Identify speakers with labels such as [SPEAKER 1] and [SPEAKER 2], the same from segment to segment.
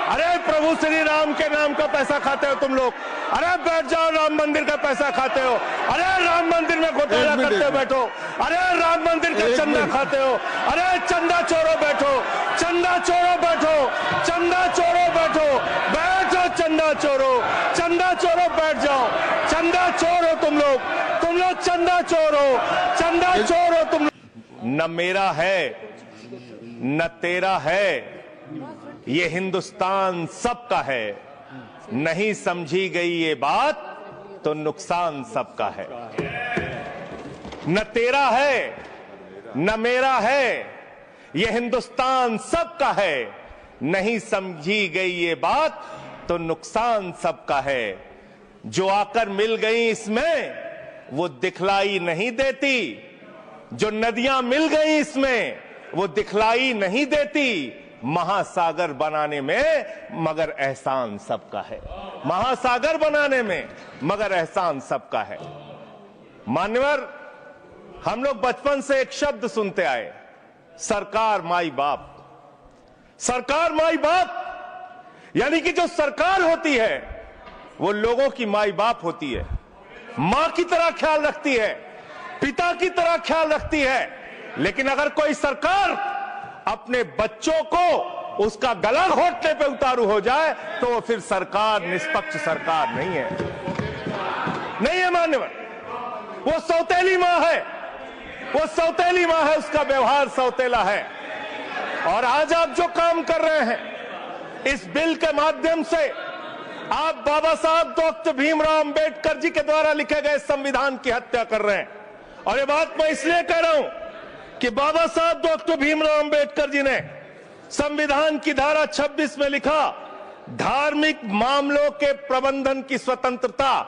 [SPEAKER 1] अरे प्रभु श्री राम के नाम का पैसा खाते हो तुम लोग। अरे बैठ जाओ, राम मंदिर का पैसा खाते हो। अरे राम मंदिर में घोटाला करते हो, बैठो। अरे राम मंदिर का चंदा खाते हो। अरे चंदा चोरो बैठो, चंदा चोरो बैठो, चंदा चोरो बैठो, बैठो चंदा चोरो, चंदा चोरो बैठ जाओ। चंदा चोर हो तुम लोग चंदा चोर हो, चंदा चोर हो तुम। न मेरा है न तेरा है, ये हिंदुस्तान सबका है। नहीं समझी गई ये बात तो नुकसान सबका है। न तेरा है न मेरा है, ये हिंदुस्तान सबका है। नहीं समझी गई ये बात तो नुकसान सबका है। जो आकर मिल गई इसमें वो दिखलाई नहीं देती, जो नदियां मिल गई इसमें वो दिखलाई नहीं देती। महासागर बनाने में मगर एहसान सबका है, महासागर बनाने में मगर एहसान सबका है। मान्यवर, हम लोग बचपन से एक शब्द सुनते आए, सरकार माई बाप। सरकार माई बाप यानी कि जो सरकार होती है वो लोगों की माई बाप होती है, मां की तरह ख्याल रखती है, पिता की तरह ख्याल रखती है। लेकिन अगर कोई सरकार अपने बच्चों को उसका गला घोटने पे उतारू हो जाए तो वो फिर सरकार निष्पक्ष सरकार नहीं है, नहीं है मान्यवर। वो सौतेली मां है, वो सौतेली मां है, उसका व्यवहार सौतेला है। और आज आप जो काम कर रहे हैं इस बिल के माध्यम से, आप बाबा साहब डॉक्टर भीमराव अंबेडकर जी के द्वारा लिखे गए संविधान की हत्या कर रहे हैं। और ये बात मैं इसलिए कह रहा हूं कि बाबा साहब डॉक्टर भीमराव अंबेडकर जी ने संविधान की धारा 26 में लिखा, धार्मिक मामलों के प्रबंधन की स्वतंत्रता,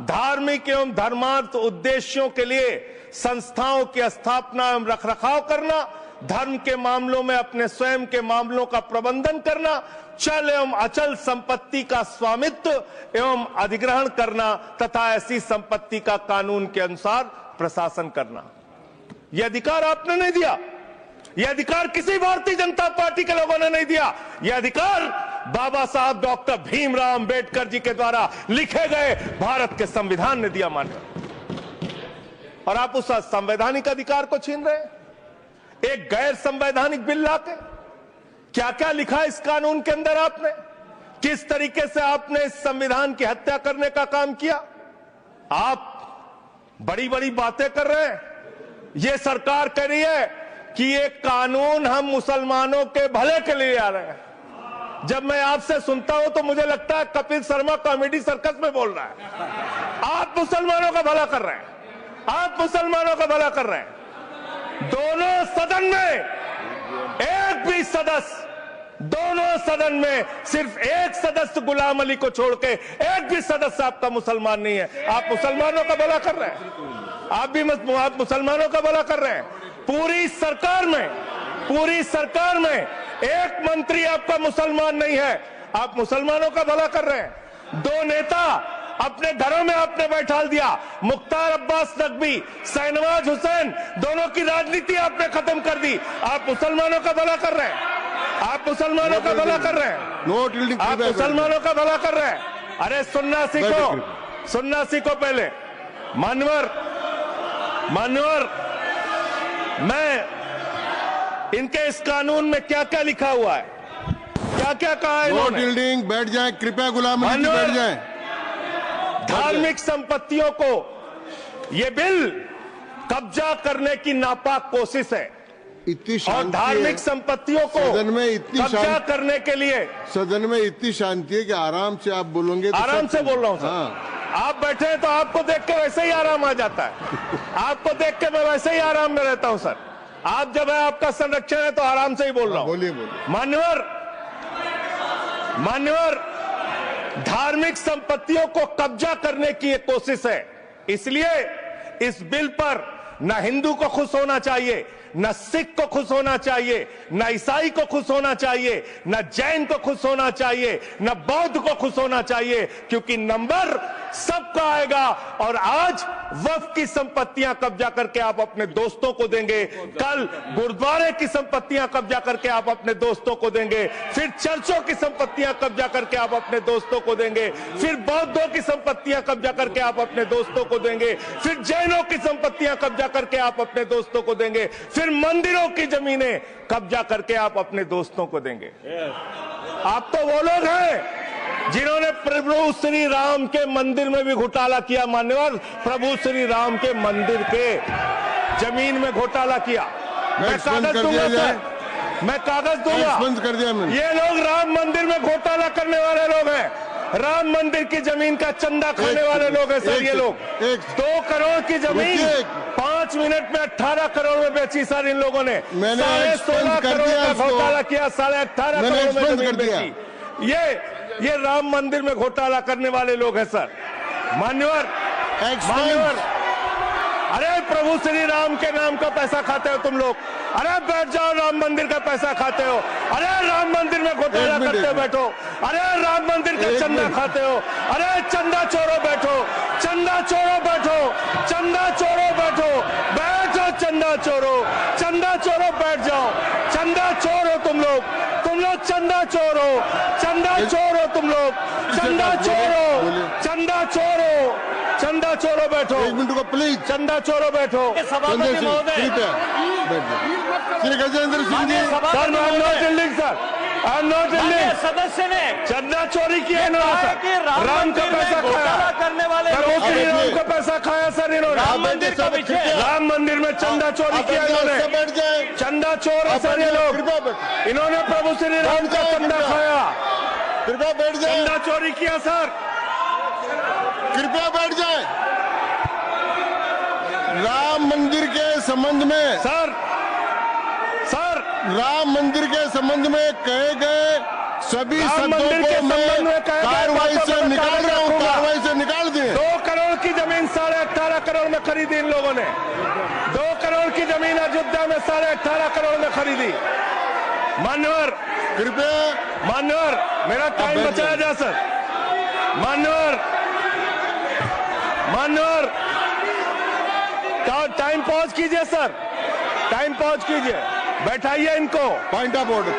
[SPEAKER 1] धार्मिक एवं धर्मार्थ उद्देश्यों के लिए संस्थाओं की स्थापना एवं रखरखाव करना, धर्म के मामलों में अपने स्वयं के मामलों का प्रबंधन करना, चल एवं अचल संपत्ति का स्वामित्व एवं अधिग्रहण करना तथा ऐसी संपत्ति का कानून के अनुसार प्रशासन करना। यह अधिकार आपने नहीं दिया, यह अधिकार किसी भारतीय जनता पार्टी के लोगों ने नहीं दिया। यह अधिकार बाबा साहब डॉक्टर भीमराव अंबेडकर जी के द्वारा लिखे गए भारत के संविधान ने दिया मानकर। और आप उस संवैधानिक अधिकार को छीन रहे हैं एक गैर संवैधानिक बिल लाके। क्या क्या लिखा इस कानून के अंदर आपने, किस तरीके से आपने इस संविधान की हत्या करने का काम किया। आप बड़ी बड़ी बातें कर रहे हैं। ये सरकार कह रही है कि ये कानून हम मुसलमानों के भले के लिए आ रहे हैं। जब मैं आपसे सुनता हूं तो मुझे लगता है कपिल शर्मा कॉमेडी सर्कस में बोल रहा है। आप मुसलमानों का भला कर रहे हैं, आप मुसलमानों का भला कर रहे हैं। दोनों सदन में एक भी सदस्य, दोनों सदन में सिर्फ एक सदस्य गुलाम अली को छोड़ के एक भी सदस्य आपका मुसलमान नहीं है। आप मुसलमानों का भला कर रहे हैं, आप मुसलमानों का भला कर रहे हैं। पूरी सरकार में एक मंत्री आपका मुसलमान नहीं है, आप मुसलमानों का भला कर रहे हैं। दो नेता अपने घरों में आपने बैठा दिया, मुख्तार अब्बास नकवी, शाहनवाज हुसैन, दोनों की राजनीति आपने खत्म कर दी। आप मुसलमानों का भला कर रहे हैं, आप मुसलमानों का भला कर रहे हैं, आप मुसलमानों का भला कर रहे हैं। अरे सुनना सीखो पहले। मानवर, मैं इनके इस कानून में क्या क्या लिखा हुआ है, क्या क्या कहा है इन्होंने।
[SPEAKER 2] बैठ जाएं कृपया, गुलाम अली जी बैठ जाएं।
[SPEAKER 1] धार्मिक संपत्तियों को ये बिल कब्जा करने की नापाक कोशिश है।
[SPEAKER 2] इतनी
[SPEAKER 1] और धार्मिक संपत्तियों को
[SPEAKER 2] सदन में इतनी
[SPEAKER 1] कब्जा करने के लिए
[SPEAKER 2] सदन में इतनी शांति है कि आराम से आप बोलोगे तो
[SPEAKER 1] आराम से बोल रहा हूं सर।
[SPEAKER 2] हाँ।
[SPEAKER 1] आप बैठे हैं तो आपको देख के वैसे ही आराम आ जाता है। आपको देख के मैं वैसे ही आराम में रहता हूं सर। आप जब है आपका संरक्षण है तो आराम से ही बोल रहा हूं।
[SPEAKER 2] बोलिए।
[SPEAKER 1] मान्यवर, धार्मिक संपत्तियों को कब्जा करने की एक कोशिश है। इसलिए इस बिल पर न हिंदू को खुश होना चाहिए, न सिख को खुश होना चाहिए, न ईसाई को खुश होना चाहिए, न जैन को खुश होना चाहिए, न बौद्ध को खुश होना चाहिए, क्योंकि नंबर सबका आएगा। और आज वक्फ की संपत्तियां कब्जा करके आप अपने दोस्तों को देंगे, कल गुरुद्वारे की संपत्तियां कब्जा करके आप अपने दोस्तों को देंगे, फिर चर्चों की संपत्तियां कब्जा करके आप अपने दोस्तों को देंगे, फिर बौद्धों की संपत्तियां कब्जा करके आप अपने दोस्तों को देंगे, फिर जैनों की संपत्तियां कब्जा करके आप अपने दोस्तों को देंगे, फिर मंदिरों की जमीनें कब्जा करके आप अपने दोस्तों को देंगे। आप तो वो लोग हैं जिन्होंने प्रभु श्री राम के मंदिर में भी घोटाला किया। मान्यवर, प्रभु श्री राम के मंदिर के जमीन में घोटाला किया। मैं कागज दूंगा सर, मैं कागज दूंगा।
[SPEAKER 2] कर दिया मैंने।
[SPEAKER 1] ये लोग राम मंदिर में घोटाला करने वाले लोग हैं, राम मंदिर की जमीन का चंदा खाने वाले लोग हैं सर। ये लोग 2 करोड़ की जमीन 5 मिनट में 18 करोड़ में बेची सर इन लोगों ने। 16.5 करोड़ का घोटाला किया, 18.5 करोड़ में जमीन बेची। ये राम मंदिर में घोटाला करने वाले लोग हैं सर। मान्यवर, अरे प्रभु श्री राम के नाम का पैसा खाते हो तुम लोग। अरे बैठ जाओ, राम मंदिर का पैसा खाते हो। अरे राम मंदिर में घोटाला करते हो, बैठो। अरे राम मंदिर का चंदा खाते हो। अरे चंदा चोरो, बैठो। चंदा चोरो, बैठो। चंदा चोरो, बैठो। बैठो चंदा चोरो, चंदा चोरो, बैठ जाओ। चंदा चोर हो तुम लोग चंदा चोर हो, चंदा चोर हो तुम लोग, चंदा चोरो, चंदा चोरो, चंदा चोरो, बैठो।
[SPEAKER 2] 1 मिनट को प्लीज।
[SPEAKER 1] चंदा चोरो, बैठो।
[SPEAKER 2] सभापति महोदय, Shri Gajendra Singh ji.
[SPEAKER 1] Sir, I am not dealing sir, I am not dealing.
[SPEAKER 3] सदस्य ने
[SPEAKER 1] चंदा चोरी किया इन्होंने सर। राम का पैसा खाया,
[SPEAKER 3] करने वाले
[SPEAKER 1] राम का पैसा खाया सर इन्होंने।
[SPEAKER 3] राम मंदिर का विषय,
[SPEAKER 1] राम मंदिर में चंदा चोरी किया इन्होंने। चंदा चोर है सर ये लोग। इन्होंने प्रभु श्री राम का चंदा खाया।
[SPEAKER 2] कृपया बैठ जाए।
[SPEAKER 1] चंदा चोरी किया सर।
[SPEAKER 2] कृपया बैठ जाए। राम मंदिर के संबंध में
[SPEAKER 1] सर
[SPEAKER 2] राम मंदिर के संबंध में कहे गए सभी शब्दों को मैं कार्रवाई से निकाल रहा हूं, कार्रवाई से निकाल दिए।
[SPEAKER 1] 2 करोड़ की जमीन 18.5 करोड़ में खरीदी इन लोगों ने। 2 करोड़ की जमीन अयोध्या में 18.5 करोड़ में खरीदी। मान्यवर,
[SPEAKER 2] कृपया
[SPEAKER 1] मान्यवर, मेरा टाइम बचाया जाए सर। मान्यवर, टाइम पॉज कीजिए सर, टाइम पॉज कीजिए। बैठाइए इनको।
[SPEAKER 2] Point of order,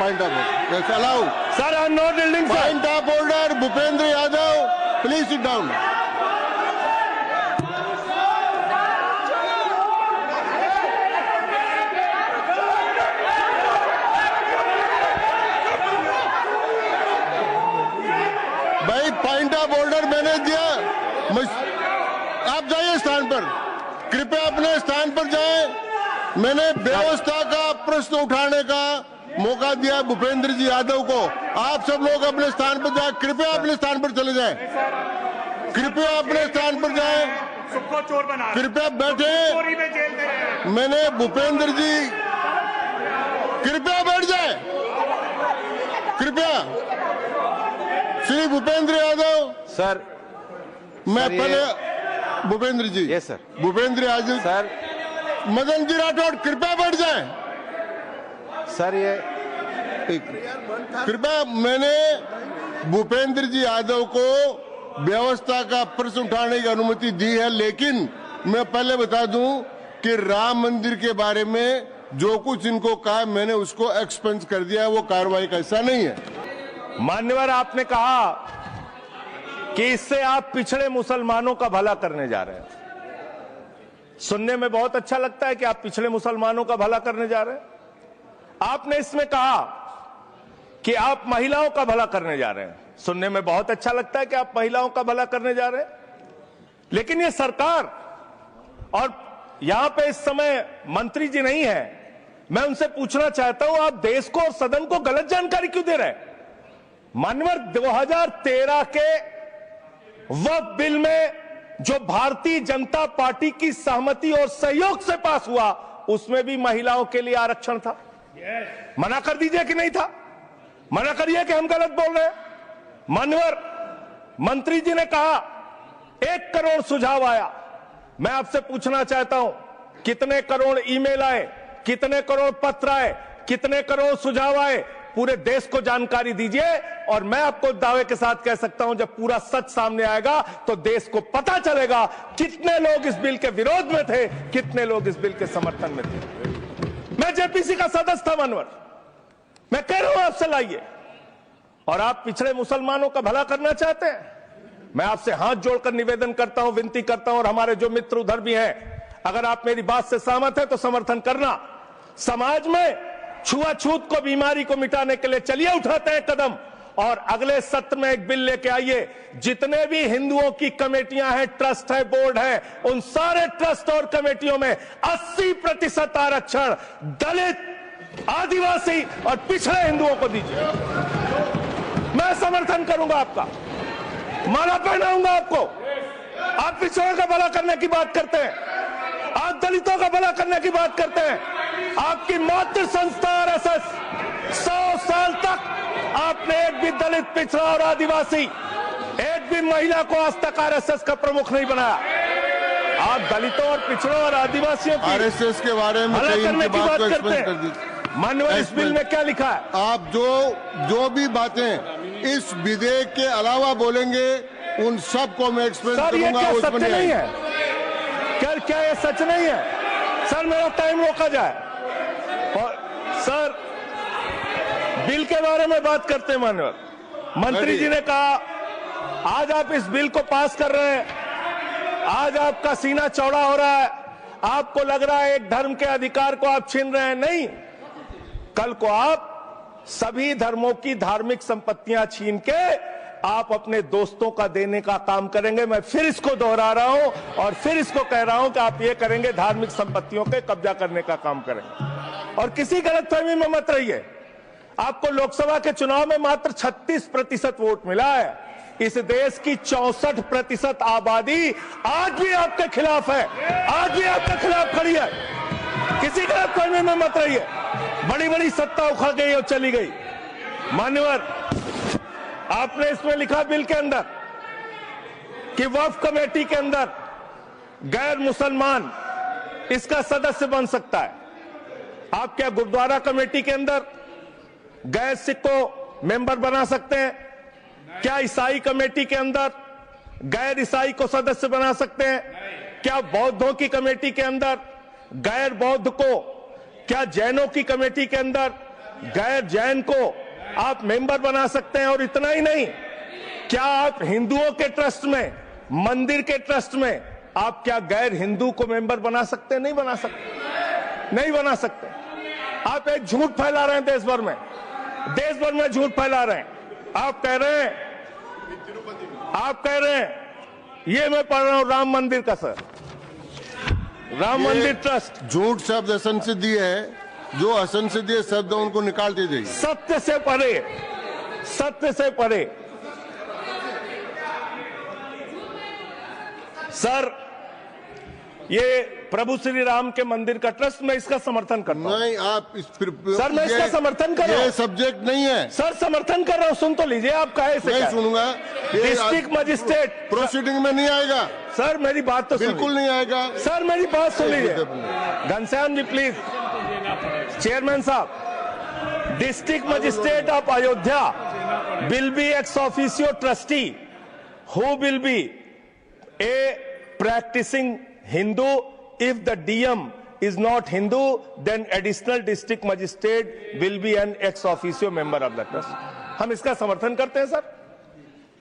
[SPEAKER 2] allow
[SPEAKER 1] sir. I am not dealing sir.
[SPEAKER 2] Point of order, Bhupendra Yadav please sit down. भाई पॉइंट ऑफ ऑर्डर मैंने दिया, आप जाइए स्थान पर, कृपया अपने स्थान पर जाएं। मैंने व्यवस्था का प्रश्न उठाने का मौका दिया भूपेंद्र जी यादव को। आप सब लोग अपने स्थान पर जाएं, कृपया अपने स्थान पर चले जाएं, कृपया अपने स्थान पर जाएं, कृपया बैठे। मैंने भूपेंद्र जी, कृपया बैठ जाएं, कृपया। श्री भूपेंद्र यादव
[SPEAKER 3] सर,
[SPEAKER 2] मैं पहले Bhupendra ji,
[SPEAKER 3] yes sir,
[SPEAKER 2] Bhupendra Yadav
[SPEAKER 3] sir,
[SPEAKER 2] Madan ji Rathore कृपया बैठ जाएं
[SPEAKER 3] सर। ये
[SPEAKER 2] कृपया, मैंने भूपेंद्र जी यादव को व्यवस्था का प्रश्न उठाने की अनुमति दी है, लेकिन मैं पहले बता दूं कि राम मंदिर के बारे में जो कुछ इनको कहा मैंने उसको एक्सपेंस कर दिया है, वो कार्रवाई का हिस्सा नहीं है।
[SPEAKER 1] मान्यवर, आपने कहा कि इससे आप पिछड़े मुसलमानों का भला करने जा रहे हैं। सुनने में बहुत अच्छा लगता है कि आप पिछड़े मुसलमानों का भला करने जा रहे हैं। आपने इसमें कहा कि आप महिलाओं का भला करने जा रहे हैं। सुनने में बहुत अच्छा लगता है कि आप महिलाओं का भला करने जा रहे हैं, लेकिन ये सरकार, और यहां पे इस समय मंत्री जी नहीं है, मैं उनसे पूछना चाहता हूं, आप देश को और सदन को गलत जानकारी क्यों दे रहे हैं? मान्यवर, 2013 के वक्फ बिल में जो भारतीय जनता पार्टी की सहमति और सहयोग से पास हुआ, उसमें भी महिलाओं के लिए आरक्षण था। मना कर दीजिए कि नहीं था, मना करिए कि हम गलत बोल रहे हैं। मान्यवर, मंत्री जी ने कहा 1 करोड़ सुझाव आया। मैं आपसे पूछना चाहता हूं, कितने करोड़ ईमेल आए, कितने करोड़ पत्र आए, कितने करोड़ सुझाव आए, पूरे देश को जानकारी दीजिए। और मैं आपको दावे के साथ कह सकता हूं, जब पूरा सच सामने आएगा तो देश को पता चलेगा कितने लोग इस बिल के विरोध में थे, कितने लोग इस बिल के समर्थन में थे। मैं जेपीसी का सदस्य था मनवर, मैं कह रहा हूं आपसे लाइए। और आप पिछड़े मुसलमानों का भला करना चाहते हैं, मैं आपसे हाथ जोड़कर निवेदन करता हूं, विनती करता हूं, और हमारे जो मित्र उधर भी हैं, अगर आप मेरी बात से सहमत हैं तो समर्थन करना। समाज में छुआछूत को, बीमारी को मिटाने के लिए चलिए उठाते हैं कदम, और अगले सत्र में एक बिल लेके आइए। जितने भी हिंदुओं की कमेटियां हैं, ट्रस्ट है, बोर्ड है, उन सारे ट्रस्ट और कमेटियों में 80% आरक्षण दलित, आदिवासी और पिछड़े हिंदुओं को दीजिए। मैं समर्थन करूंगा आपका, माला पहनाऊंगा आपको। आप पिछड़ों का भला करने की बात करते हैं, आप दलितों का भला करने की बात करते हैं। आपकी मातृ संस्था आरएसएस 100 साल तक आपने एक भी दलित, पिछड़ा और आदिवासी, एक भी महिला को आज तक आरएसएस का प्रमुख नहीं बनाया। आप दलितों और पिछड़ों और आदिवासियों की
[SPEAKER 2] आरएसएस के बारे में
[SPEAKER 1] भला करने की बात
[SPEAKER 2] को
[SPEAKER 1] करते
[SPEAKER 2] एक्सप्लेन कर
[SPEAKER 1] हैं।
[SPEAKER 2] दीजिए।
[SPEAKER 1] माननीय, इस बिल में क्या लिखा है?
[SPEAKER 2] आप जो भी बातें इस विधेयक के अलावा बोलेंगे, उन सब को मैं एक्सप्लेन
[SPEAKER 1] सर, ये
[SPEAKER 2] करूंगा।
[SPEAKER 1] क्या सत्य नहीं है? क्या ये सच नहीं है? सर, मेरा टाइम रोका जाए। और सर, बिल के बारे में बात करते हैं। माननीय मंत्री जी ने कहा, आज आप इस बिल को पास कर रहे हैं, आज आपका सीना चौड़ा हो रहा है, आपको लग रहा है एक धर्म के अधिकार को आप छीन रहे हैं। नहीं, कल को आप सभी धर्मों की धार्मिक संपत्तियां छीन के आप अपने दोस्तों का देने का काम करेंगे। मैं फिर इसको दोहरा रहा हूं और फिर इसको कह रहा हूं कि आप ये करेंगे, धार्मिक संपत्तियों के कब्जा करने का काम करेंगे। और किसी गलतफहमी में मत रहिए। आपको लोकसभा के चुनाव में मात्र 36% वोट मिला है। इस देश की 64% आबादी आज भी आपके खिलाफ है, आज भी आपके खिलाफ खड़ी है। किसी गलतफहमी में मत रहिए। बड़ी बड़ी सत्ता उखड़ गई और चली गई। मान्यवर, आपने इसमें लिखा बिल के अंदर कि वक्फ कमेटी के अंदर गैर मुसलमान इसका सदस्य बन सकता है। आप क्या गुरुद्वारा कमेटी के अंदर गैर सिख को मेंबर बना सकते हैं? क्या ईसाई कमेटी के अंदर गैर ईसाई को सदस्य बना सकते हैं? क्या बौद्धों की कमेटी के अंदर गैर बौद्ध को, क्या जैनों की कमेटी के अंदर गैर जैन को आप मेंबर बना सकते हैं? और इतना ही नहीं, क्या आप हिंदुओं के ट्रस्ट में, मंदिर के ट्रस्ट में आप क्या गैर हिंदू को मेंबर बना सकते हैं? नहीं बना सकते, नहीं बना सकते। आप एक झूठ फैला रहे हैं देश भर में, देश भर में झूठ फैला रहे हैं। आप कह रहे हैं, ये मैं पढ़ रहा हूं राम मंदिर का, सर, राम मंदिर ट्रस्ट।
[SPEAKER 2] झूठ शब्द असंसदीय है, जो असंसदीय शब्द है उनको निकाल दीजिए।
[SPEAKER 1] सत्य से परे, सत्य से परे। सर, ये प्रभु श्री राम के मंदिर का ट्रस्ट, मैं इसका समर्थन करता हूं।
[SPEAKER 2] नहीं, आप
[SPEAKER 1] सर, मैं इसका समर्थन कर रहा हूं।
[SPEAKER 2] ये सब्जेक्ट नहीं है
[SPEAKER 1] सर, समर्थन कर रहा हूं। सुन तो लीजिए, आप कहे से
[SPEAKER 2] नहीं सुनूंगा।
[SPEAKER 1] डिस्ट्रिक्ट मजिस्ट्रेट
[SPEAKER 2] प्रोसीडिंग में नहीं आएगा।
[SPEAKER 1] सर, मेरी बात तो
[SPEAKER 2] बिल्कुल नहीं आएगा।
[SPEAKER 1] सर, मेरी बात सुन लीजिए। घनश्याम जी प्लीज, चेयरमैन साहब, district magistrate of Ayodhya will be ex officio trustee who will be a practising Hindu. If the DM is not Hindu, then additional district magistrate will be an ex officio member of the trust. हम इसका समर्थन करते हैं sir.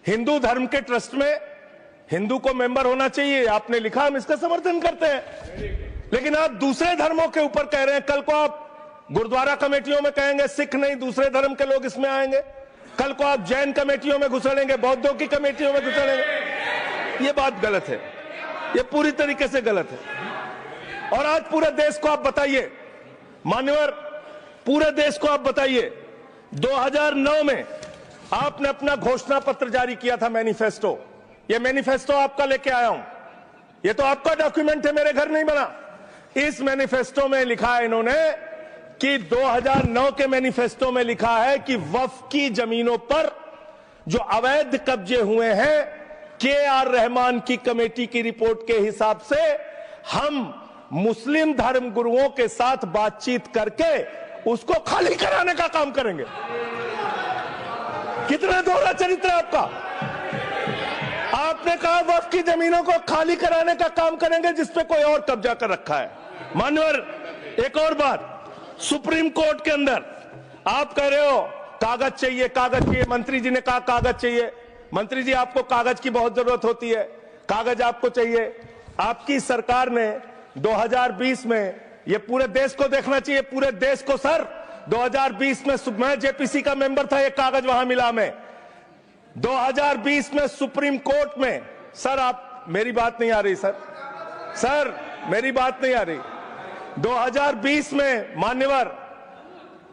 [SPEAKER 1] Hindu धर्म के trust में हिंदू को member होना चाहिए, आपने लिखा, हम इसका समर्थन करते हैं। लेकिन आप दूसरे धर्मों के ऊपर कह रहे हैं। कल को आप गुरुद्वारा कमेटियों में कहेंगे सिख नहीं, दूसरे धर्म के लोग इसमें आएंगे। कल को आप जैन कमेटियों में घुसड़ेंगे, बौद्धों की कमेटियों में घुसड़ेंगे। ये बात गलत है, ये पूरी तरीके से गलत है। और आज पूरे देश को आप बताइए, मान्यवर, पूरे देश को आप बताइए, 2009 में आपने अपना घोषणा पत्र जारी किया था, मैनिफेस्टो। ये मैनिफेस्टो आपका लेके आया हूं, ये तो आपका डॉक्यूमेंट है, मेरे घर नहीं बना। इस मैनिफेस्टो में लिखा है इन्होंने कि 2009 के मैनिफेस्टो में लिखा है कि वक्फ की जमीनों पर जो अवैध कब्जे हुए हैं, KR रहमान की कमेटी की रिपोर्ट के हिसाब से हम मुस्लिम धर्म गुरुओं के साथ बातचीत करके उसको खाली कराने का काम करेंगे। कितना दोहरा चरित्र है आपका। आपने कहा वक्फ की जमीनों को खाली कराने का काम करेंगे जिसपे कोई और कब्जा कर रखा है। मान्यवर, एक और बात, सुप्रीम कोर्ट के अंदर आप कह रहे हो कागज चाहिए, कागज चाहिए। मंत्री जी ने कहा कागज चाहिए। मंत्री जी, आपको कागज की बहुत जरूरत होती है, कागज आपको चाहिए। आपकी सरकार ने 2020 में, ये पूरे देश को देखना चाहिए, पूरे देश को सर, 2020 में मैं जेपीसी का मेंबर था, एक कागज वहां मिला मैं 2020 में सुप्रीम कोर्ट में। सर आप, मेरी बात नहीं आ रही सर मेरी बात नहीं आ रही। 2020 में मान्यवर,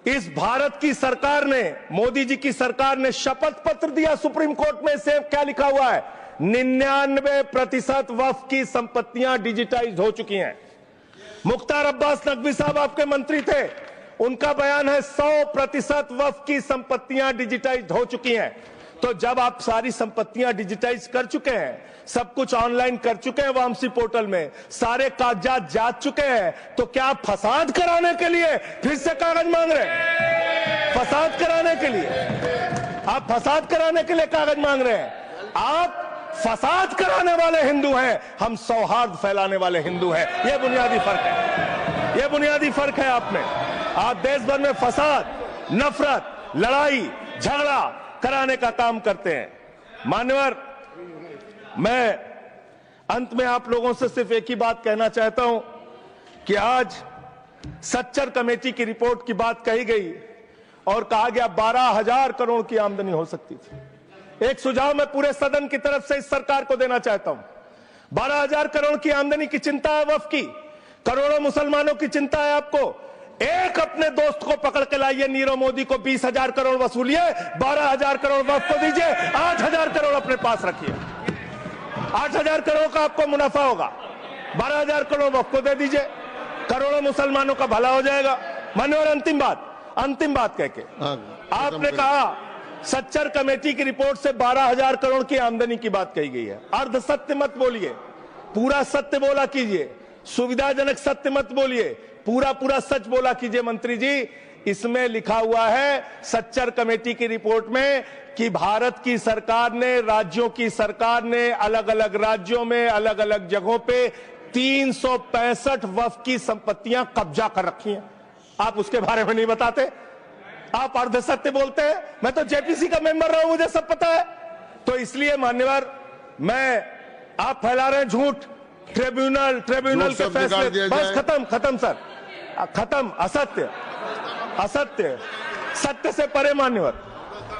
[SPEAKER 1] इस भारत की सरकार ने, मोदी जी की सरकार ने शपथ पत्र दिया सुप्रीम कोर्ट में। से क्या लिखा हुआ है? 99% वक्फ की संपत्तियां डिजिटाइज हो चुकी हैं। मुख्तार अब्बास नकवी साहब आपके मंत्री थे, उनका बयान है 100% वक्फ की संपत्तियां डिजिटाइज हो चुकी हैं। तो जब आप सारी संपत्तियां डिजिटाइज कर चुके हैं, सब कुछ ऑनलाइन कर चुके हैं वामसी पोर्टल में, सारे कागजात जांच चुके हैं, तो क्या आप फसाद कराने के लिए फिर से कागज मांग रहे हैं? फसाद कराने के लिए आप फसाद कराने के लिए कागज मांग रहे हैं। आप फसाद कराने वाले हिंदू हैं, हम सौहार्द फैलाने वाले हिंदू हैं। यह बुनियादी फर्क है, यह बुनियादी फर्क है आप में। आप देश भर में फसाद, नफरत, लड़ाई, झगड़ा कराने का काम करते हैं। मान्यवर, मैं अंत में आप लोगों से सिर्फ एक ही बात कहना चाहता हूं कि आज सच्चर कमेटी की रिपोर्ट की बात कही गई और कहा गया 12,000 करोड़ की आमदनी हो सकती थी। एक सुझाव मैं पूरे सदन की तरफ से इस सरकार को देना चाहता हूं। 12,000 करोड़ की आमदनी की चिंता है वक्फ की, करोड़ों मुसलमानों की चिंता है आपको। एक अपने दोस्त को पकड़ के लाइए, नीरव मोदी को 20,000 करोड़ वसूलिए, 12,000 करोड़ वक्फ को दीजिए, 8,000 करोड़ अपने पास रखिए। 8,000 करोड़ का आपको मुनाफा होगा, 12,000 करोड़ वक्फ को दे दीजिए, करोड़ों मुसलमानों का भला हो जाएगा। मान्यवर, अंतिम बात कह के आपने कहा सच्चर कमेटी की रिपोर्ट से 12,000 करोड़ की आमदनी की बात कही गई है। अर्ध सत्य मत बोलिए, पूरा सत्य बोला कीजिए। सुविधाजनक सत्य मत बोलिए, पूरा सच बोला कीजिए। मंत्री जी, इसमें लिखा हुआ है सच्चर कमेटी की रिपोर्ट में कि भारत की सरकार ने, राज्यों की सरकार ने अलग अलग राज्यों में, अलग अलग जगहों पे 365 वक्फ की संपत्तियां कब्जा कर रखी हैं। आप उसके बारे में नहीं बताते, आप अर्ध सत्य बोलते हैं। मैं तो जेपीसी का मेंबर रहा हूं, मुझे सब पता है। तो इसलिए मान्यवर, आप फैला रहे हैं झूठ, ट्रिब्यूनल के फैसले, बस खत्म सर, खत्म। असत्य, सत्य से परे मान्यवर,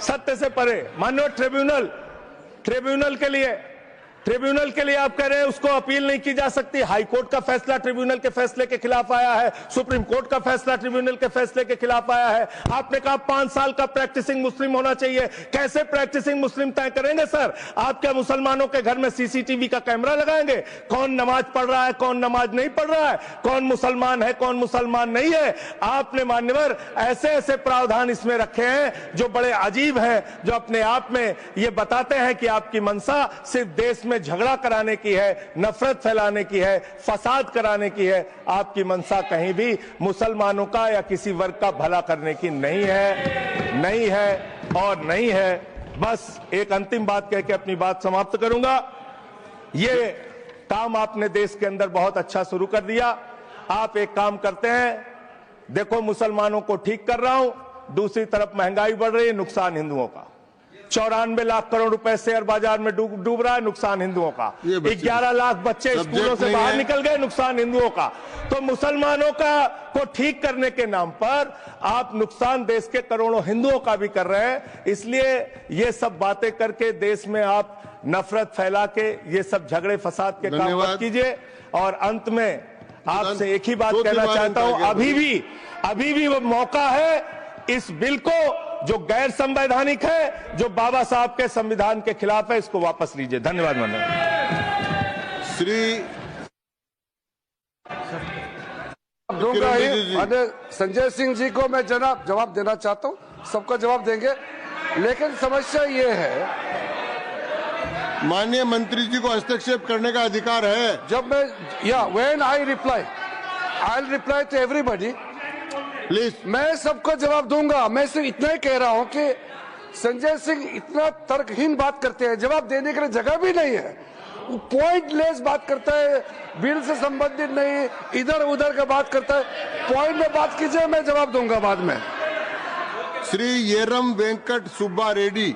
[SPEAKER 1] सत्य से परे मान्यवर। ट्रिब्यूनल के लिए आप कह रहे हैं उसको अपील नहीं की जा सकती। हाई कोर्ट का फैसला ट्रिब्यूनल के फैसले के खिलाफ आया है, सुप्रीम कोर्ट का फैसला ट्रिब्यूनल के फैसले के खिलाफ आया है। आपने कहा 5 साल का प्रैक्टिसिंग मुस्लिम होना चाहिए। कैसे प्रैक्टिसिंग मुस्लिम तय करेंगे सर? आप क्या मुसलमानों के घर में सीसीटीवी का कैमरा लगाएंगे? कौन नमाज पढ़ रहा है, कौन नमाज नहीं पढ़ रहा है, कौन मुसलमान है, कौन मुसलमान नहीं है? आपने मान्यवर ऐसे प्रावधान इसमें रखे हैं जो बड़े अजीब हैं, जो अपने आप में ये बताते हैं कि आपकी मंशा सिर्फ देश में झगड़ा कराने की है, नफरत फैलाने की है, फसाद कराने की है। आपकी मंशा कहीं भी मुसलमानों का या किसी वर्ग का भला करने की नहीं है। बस एक अंतिम बात कह के अपनी बात समाप्त करूंगा। ये काम आपने देश के अंदर बहुत अच्छा शुरू कर दिया। आप एक काम करते हैं, देखो मुसलमानों को ठीक कर रहा हूं, दूसरी तरफ महंगाई बढ़ रही है, नुकसान हिंदुओं का। 94 लाख करोड़ रुपए शेयर बाजार में डूब रहा है, नुकसान हिंदुओं का। 11 लाख बच्चे स्कूलों से बाहर निकल गए, नुकसान हिंदुओं का। तो मुसलमानों को ठीक करने के नाम पर आप नुकसान देश के करोड़ों हिंदुओं का भी कर रहे हैं। इसलिए ये सब बातें करके देश में आप नफरत फैला के ये सब झगड़े फसाद के काम मत कीजिए। और अंत में आपसे एक ही बात कहना चाहता हूं, अभी भी वो मौका है इस बिल को, जो गैर संवैधानिक है, जो बाबा साहब के संविधान के खिलाफ है, इसको वापस लीजिए। धन्यवाद।
[SPEAKER 4] संजय सिंह जी को मैं जवाब देना चाहता हूं, सबका जवाब देंगे, लेकिन समस्या ये है,
[SPEAKER 2] माननीय मंत्री जी को हस्तक्षेप करने का अधिकार है।
[SPEAKER 4] जब मैं when I reply I'll reply to everybody.
[SPEAKER 2] Please.
[SPEAKER 4] मैं सबको जवाब दूंगा। मैं सिर्फ इतना ही कह रहा हूं कि संजय सिंह इतना तर्कहीन बात करते हैं, जवाब देने के लिए जगह भी नहीं है। वो पॉइंटलेस बात करता है, बिल से संबंधित नहीं, इधर उधर का बात करता है। पॉइंट में बात कीजिए, मैं जवाब दूंगा बाद में।
[SPEAKER 2] श्री येरम वेंकट सुब्बा रेड्डी।